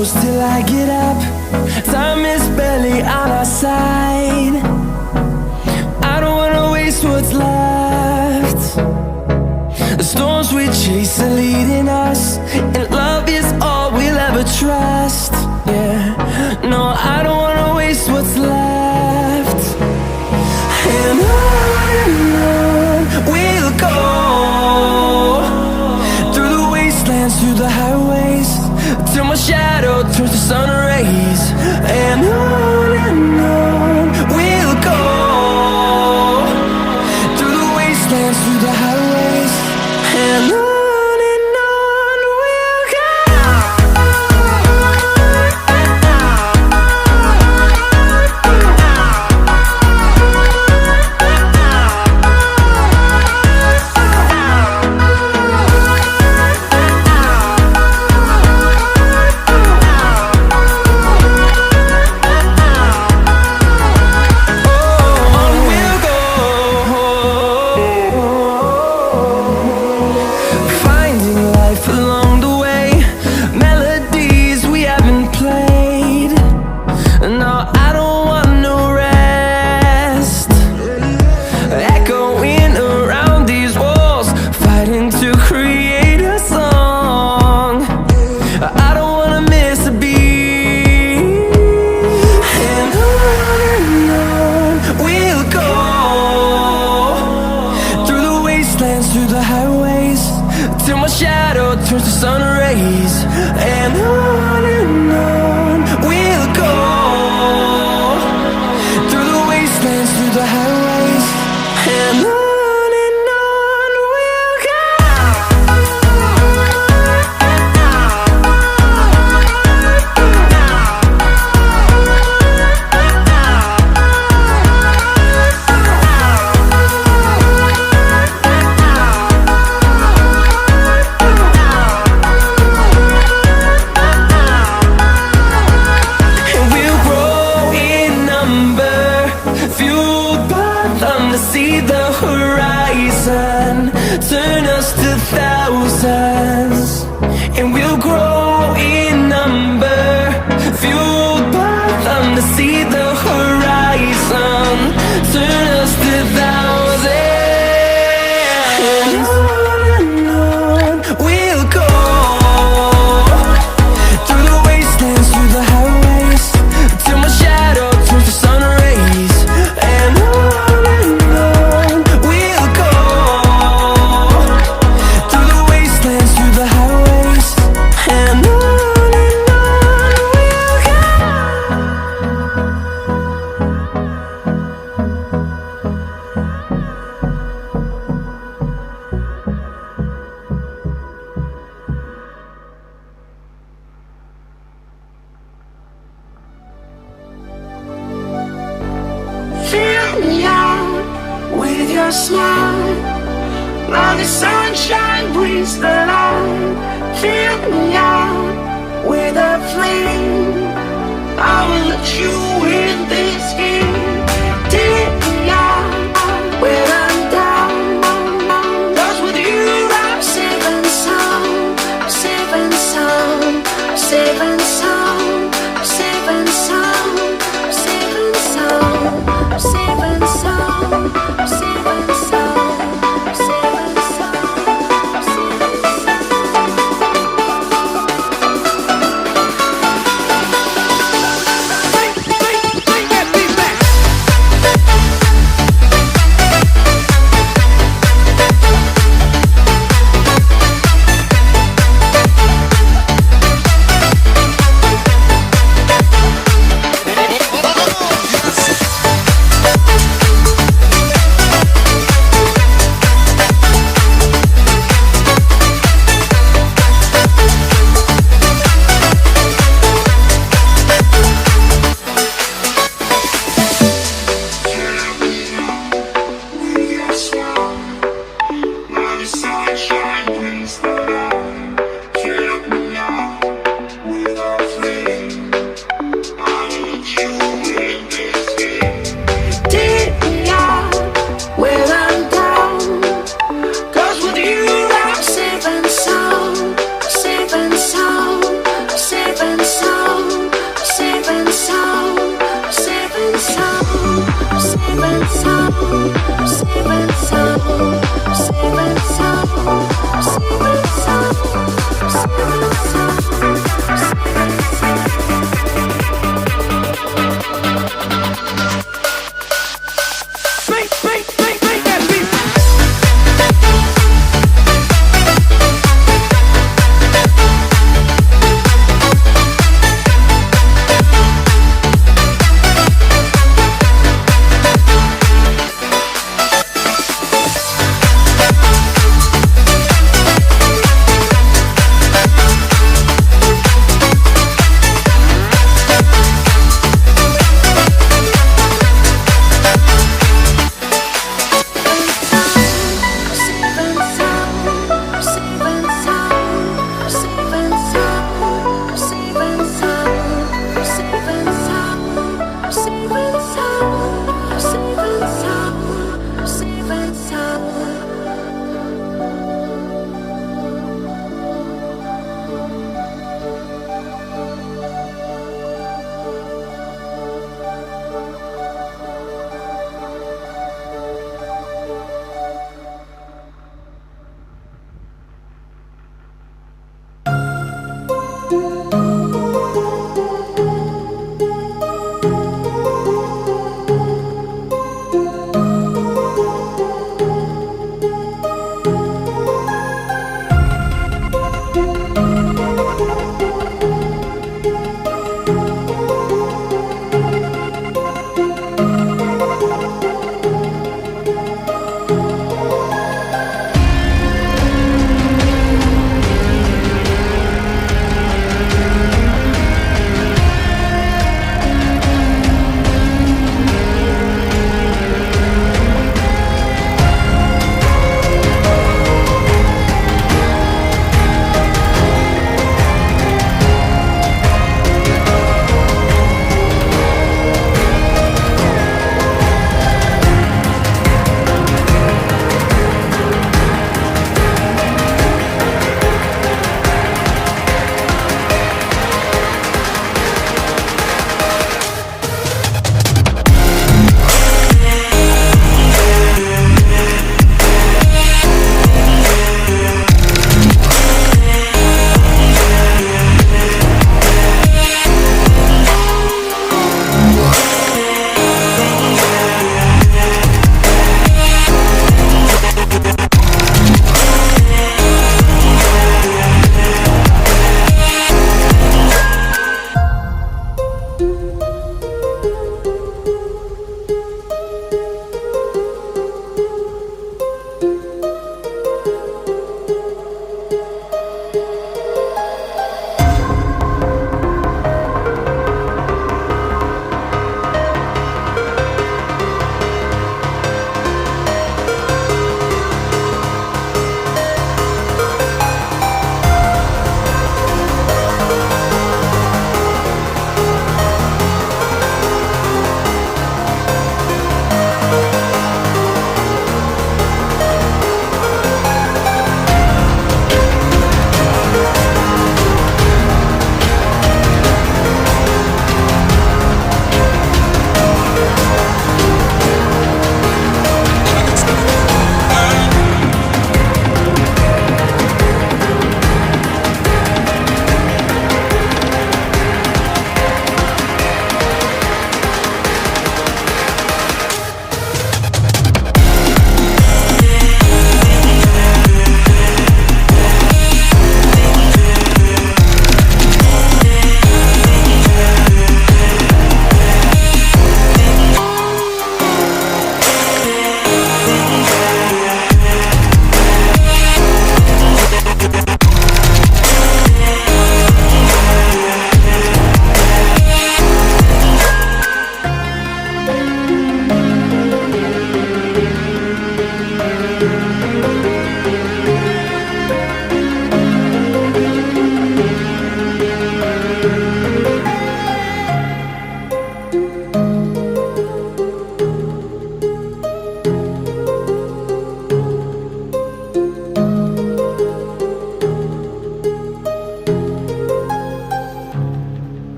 close till I get up. Time is barely on our side. I don't wanna waste what's left. The storms we chase are leading us, and love is all we'll ever trust. Yeah, no, I don't wanna waste what's left. And on we'll go, through the wastelands, through the highways, till my shadow turns to sun rays. And on we'll go, through the wastelands, through the highways, and on we'll go. Through the highways, till my shadow turns to sun rays. And on we'll go, through the wastelands, through the highways, and on we'll go. See the horizon turn us to thousands, and we'll grow in number, fueled by them. To see the horizon turn us to thousands, and on we'll go, through the wastelands, through the highways, till my shadow turns to sun rays. And fill me out with your smile, now the sunshine brings the light. Fill me out with a flame, I will let you